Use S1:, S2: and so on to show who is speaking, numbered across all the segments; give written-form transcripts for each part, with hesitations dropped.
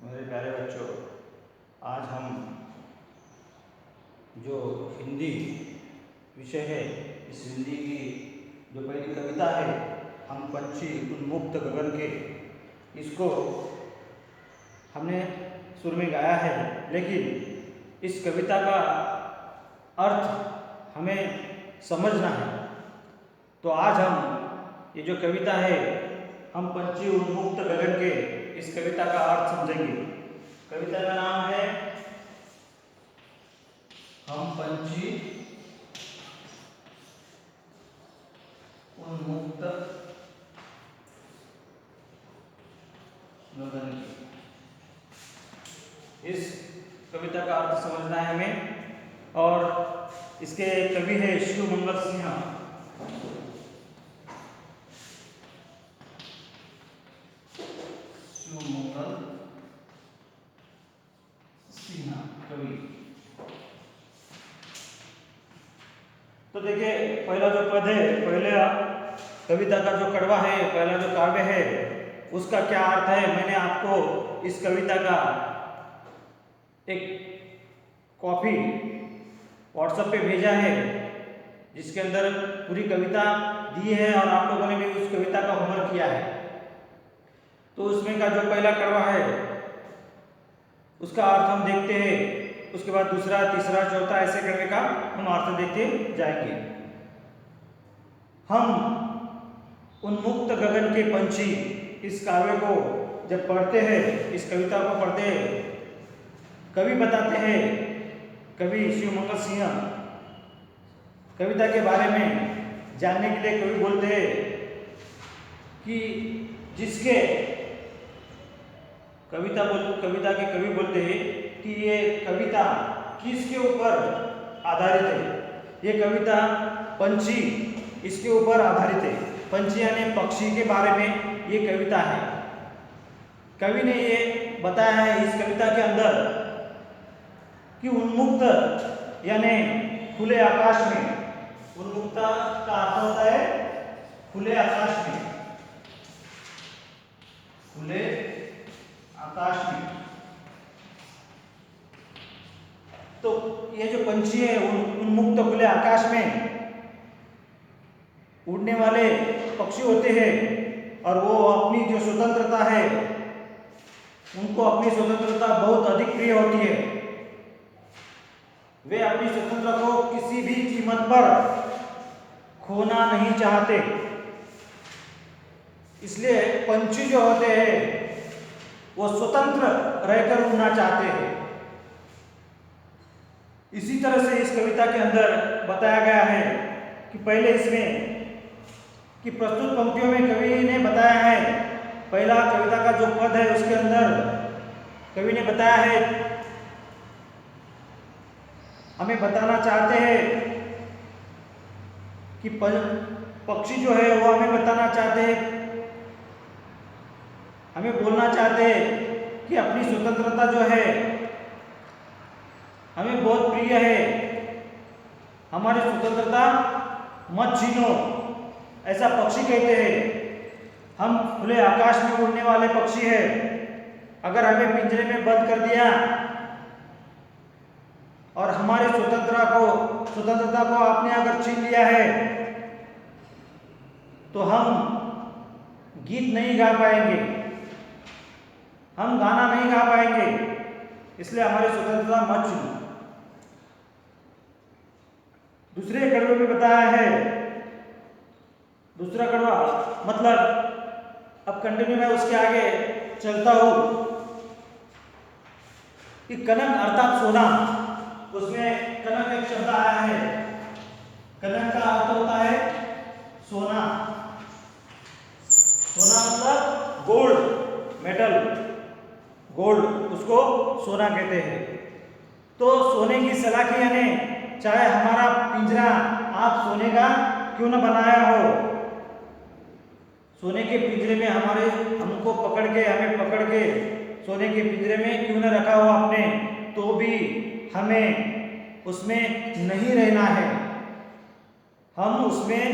S1: मेरे प्यारे बच्चों, आज हम जो हिंदी विषय है, इस हिंदी की जो पहली कविता है, हम पंछी उन्मुक्त गगन के, इसको हमने सुर में गाया है। लेकिन इस कविता का अर्थ हमें समझना है। तो आज हम ये जो कविता है, हम पंछी उन्मुक्त गगन के, इस कविता का अर्थ समझेंगे। कविता का नाम है हम पंछी उन्मुक्त गगन के। इस कविता का अर्थ समझना है हमें। और इसके कवि है शिवमंगल सिन्हा। शिवमंगल सिन्हा कवि। तो देखिए, पहला जो पद है, पहले कविता का जो कड़वा है, पहला जो काव्य है, उसका क्या अर्थ है, मैंने आपको इस कविता का एक कॉपी व्हाट्सएप पे भेजा है, जिसके अंदर पूरी कविता दी है और आप लोगों ने भी उस कविता का होमवर्क किया है। तो उसमें का जो पहला कड़वा है, उसका अर्थ हम देखते हैं। उसके बाद दूसरा, तीसरा, चौथा, ऐसे करके का हम अर्थ देखते जाएंगे। हम उन्मुक्त गगन के पंछी, इस काव्य को जब पढ़ते हैं, इस कविता को पढ़ते हैं, कवि बताते हैं, कवि शिवमंगल सिन्हा कविता के बारे में जानने के लिए कवि बोलते हैं कि जिसके कविता के कवि बोलते हैं कि ये कविता किसके ऊपर आधारित है। ये कविता पंछी, इसके ऊपर आधारित है। पंछी यानी पक्षी के बारे में ये कविता है। कवि ने ये बताया है इस कविता के अंदर कि उन्मुक्त यानी खुले आकाश में, उन्मुक्ता का अर्थ होता है खुले आकाश में, खुले आकाश में। तो ये जो पंछी है, उन्मुक्त खुले आकाश में उड़ने वाले पक्षी होते हैं और वो अपनी जो स्वतंत्रता है, उनको अपनी स्वतंत्रता बहुत अधिक प्रिय होती है। वे अपनी स्वतंत्रता को किसी भी कीमत पर खोना नहीं चाहते। इसलिए पंछी जो होते हैं वो स्वतंत्र रहकर उड़ना चाहते हैं। इसी तरह से इस कविता के अंदर बताया गया है कि पहले इसमें कि प्रस्तुत पंक्तियों में कवि ने बताया है, पहला कविता का जो पद है उसके अंदर कवि ने बताया है, हमें बताना चाहते हैं कि पक्षी जो है वो हमें बताना चाहते हैं, हमें बोलना चाहते हैं कि अपनी स्वतंत्रता जो है हमें बहुत प्रिय है, हमारी स्वतंत्रता मत छीनो, ऐसा पक्षी कहते हैं। हम खुले आकाश में उड़ने वाले पक्षी हैं। अगर हमें पिंजरे में बंद कर दिया और हमारी स्वतंत्रता को आपने अगर छीन लिया है, तो हम गीत नहीं गा पाएंगे, हम गाना नहीं गा पाएंगे। इसलिए हमारी स्वतंत्रता मत छीनो। दूसरे कड़वे में बताया है, दूसरा कड़वा मतलब, अब कंटिन्यू मैं उसके आगे चलता हूं कि कनक अर्थात सोना, उसमें कनक एक शब्द आया है। कनक का अर्थ होता है सोना। सोना मतलब गोल्ड, मेटल, गोल्ड, उसको सोना कहते हैं। तो सोने की सलाखी यानी चाहे हमारा पिंजरा आप सोने का क्यों न बनाया हो, सोने के पिंजरे में हमको हमें पकड़ के सोने के पिंजरे में क्यों न रखा हो आपने, तो भी हमें उसमें नहीं रहना है। हम उसमें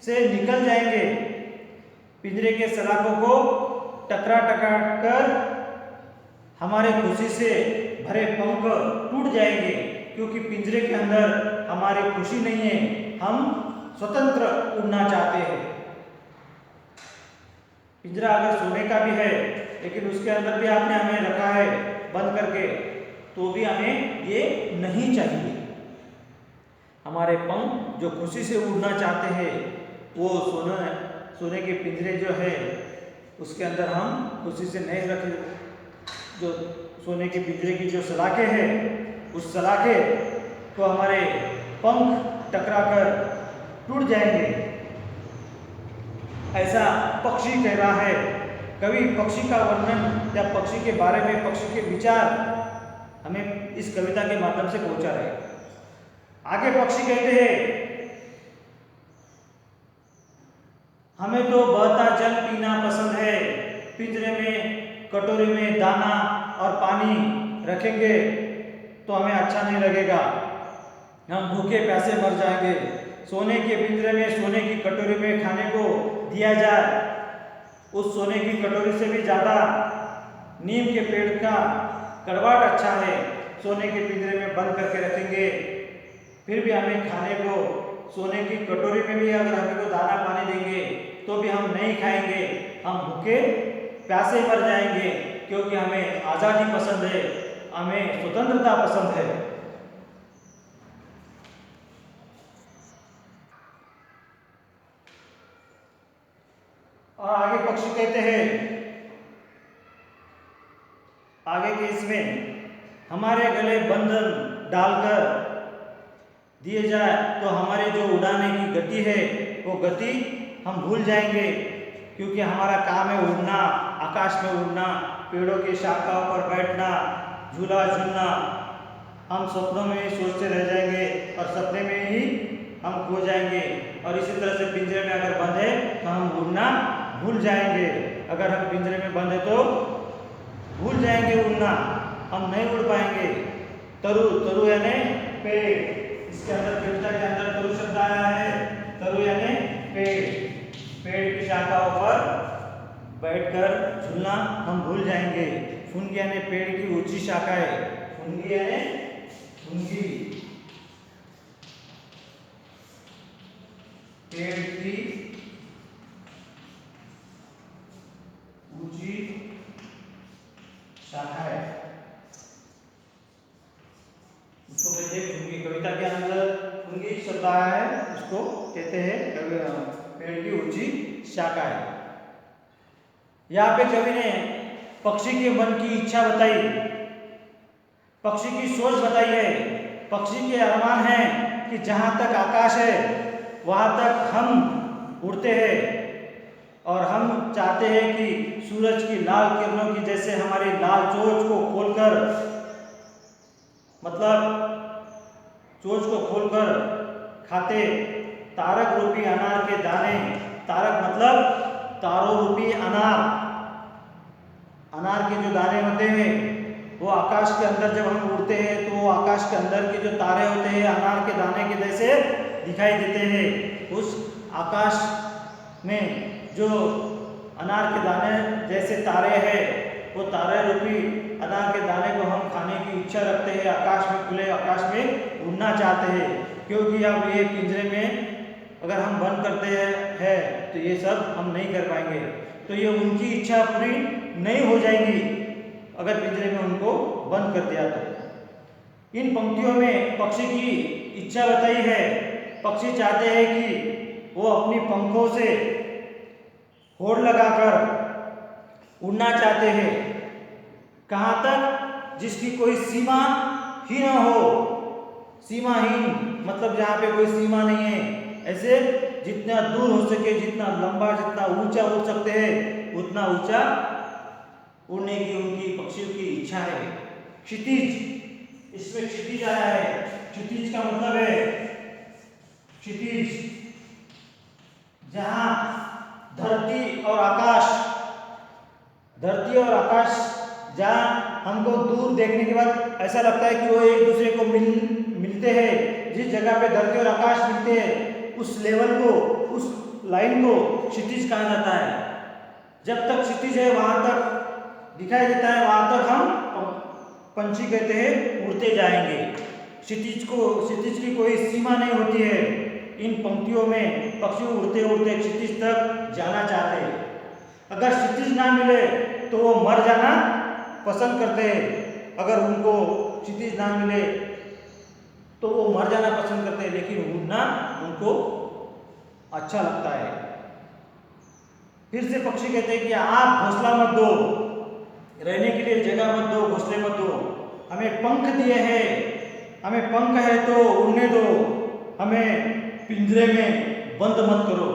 S1: से निकल जाएंगे। पिंजरे के सलाखों को टकरा कर हमारे खुशी से भरे पंख टूट जाएंगे, क्योंकि पिंजरे के अंदर हमारी खुशी नहीं है, हम स्वतंत्र उड़ना चाहते हैं। पिंजरा अगर सोने का भी है, लेकिन उसके अंदर भी आपने हमें रखा है बंद करके, तो भी हमें ये नहीं चाहिए। हमारे पंख जो खुशी से उड़ना चाहते हैं, वो सोने के पिंजरे जो है उसके अंदर हम खुशी से नहीं रखे। जो सोने के पिंजरे की जो सलाखें हैं, उस सलाखे को हमारे पंख टकराकर टूट जाएंगे, ऐसा पक्षी कह रहा है। कवि पक्षी का वर्णन या पक्षी के बारे में, पक्षी के विचार हमें इस कविता के माध्यम से पहुंचा रहे। आगे पक्षी कहते हैं, हमें तो बहता जल पीना पसंद है, पिंजरे में कटोरे में दाना और पानी रखेंगे तो हमें अच्छा नहीं लगेगा, हम भूखे प्यासे मर जाएंगे। सोने के पिंजरे में, सोने की कटोरी में खाने को दिया जाए, उस सोने की कटोरी से भी ज़्यादा नीम के पेड़ का कड़वाहट अच्छा है। सोने के पिंजरे में बंद करके रखेंगे, फिर भी हमें खाने को सोने की कटोरी में भी अगर हमें को दाना पानी देंगे तो भी हम नहीं खाएंगे, हम भूखे प्यासे मर जाएंगे, क्योंकि हमें आज़ादी पसंद है, हमें स्वतंत्रता पसंद है। और आगे पक्षी कहते हैं, आगे के इसमें हमारे गले बंधन डालकर दिए जाए तो हमारे जो उड़ाने की गति है वो गति हम भूल जाएंगे, क्योंकि हमारा काम है उड़ना, आकाश में उड़ना, पेड़ों की शाखाओं पर बैठना, झूला झूलना। हम सपनों में ही सोचते रह जाएंगे और सपने में ही हम खो जाएंगे। और इसी तरह से पिंजरे में अगर बंद है तो हम उड़ना भूल जाएंगे। अगर हम पिंजरे में बंद है तो भूल जाएंगे उड़ना, हम नहीं उड़ पाएंगे। तरु, तरु यानी पेड़, इसके अंदर कविता के अंदर तरु शब्द आया है। तरु यानी पेड़, पेड़ की शाखाओं पर बैठकर झूलना हम भूल जाएंगे। फुनगी यानी पेड़ की ऊंची शाखा है, फुनगी यानी फुनगी, पेड़ की ऊंची शाखा है, उसको कहते हैं फुनगी। कविता के अंदर फुनगी शब्द आया है, उसको कहते हैं पेड़ की ऊंची शाखा है। यहाँ पे कवि ने पक्षी के मन की इच्छा बताई, पक्षी की सोच बताई है। पक्षी के अरमान है कि जहाँ तक आकाश है वहाँ तक हम उड़ते हैं, और हम चाहते हैं कि सूरज की लाल किरणों की जैसे हमारी लाल चोंच को खोलकर, मतलब चोंच को खोलकर खाते तारक रूपी अनार के दाने। तारक मतलब तारों रूपी अनार, अनार के जो दाने होते हैं वो आकाश के अंदर जब हम उड़ते हैं तो वो आकाश के अंदर के जो तारे होते हैं अनार के दाने के जैसे दिखाई देते हैं। उस आकाश में जो अनार के दाने जैसे तारे हैं, वो तारे रूपी अनार के दाने को हम खाने की इच्छा रखते हैं, आकाश में, खुले आकाश में उड़ना चाहते हैं। क्योंकि अब ये पिंजरे में अगर हम बंद करते हैं तो ये सब हम नहीं कर पाएंगे, तो ये उनकी इच्छा पूरी नहीं हो जाएगी अगर पिंजरे में उनको बंद कर दिया तो। इन पंक्तियों में पक्षी की इच्छा बताई है। पक्षी चाहते हैं कि वो अपनी पंखों से होड़ लगाकर उड़ना चाहते हैं, कहाँ तक, जिसकी कोई सीमा ही ना हो। सीमाहीन मतलब जहाँ पे कोई सीमा नहीं है, ऐसे जितना दूर हो सके, जितना लंबा, जितना ऊंचा उड़ सकते हैं उतना ऊंचा उड़ने की उनकी पक्षियों की इच्छा है। क्षितिज, इसमें क्षितिज आया है। क्षितिज का मतलब है क्षितिज जहां धरती और आकाश, धरती और आकाश जहां हमको दूर देखने के बाद ऐसा लगता है कि वो एक दूसरे को मिलते हैं। जिस जगह पे धरती और आकाश मिलते हैं उस लेवल को, उस लाइन को क्षितिज कहा जाता है। जब तक क्षितिज है वहां तक दिखाई देता है, वहां तक हम पंछी कहते हैं उड़ते जाएंगे। क्षितिज की कोई सीमा नहीं होती है। इन पंक्तियों में पक्षी उड़ते उड़ते क्षितिज तक जाना चाहते हैं। अगर क्षितिज ना मिले तो वो मर जाना पसंद करते हैं। अगर उनको क्षितिज ना मिले तो वो मर जाना पसंद करते हैं, लेकिन उड़ना उनको अच्छा लगता है। फिर से पक्षी कहते हैं कि आप घोंसला मत दो, रहने के लिए जगह मत दो, घोंसले मत दो। हमें पंख दिए हैं, हमें पंख है तो उड़ने दो, हमें पिंजरे में बंद मत करो।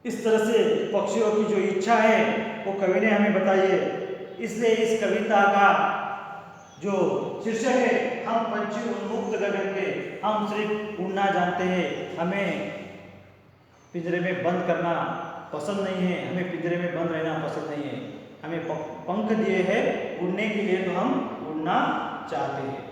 S1: इस तरह से पक्षियों की जो इच्छा है वो कवि ने हमें बताई है। इसलिए इस कविता का जो शीर्षक है, हम पंछी उन्मुक्त गगन के, हम सिर्फ उड़ना जानते हैं, हमें पिंजरे में बंद करना पसंद नहीं है, हमें पिंजरे में बंद रहना पसंद नहीं है। हमें पंख दिए हैं उड़ने के लिए, तो हम उड़ना चाहते हैं।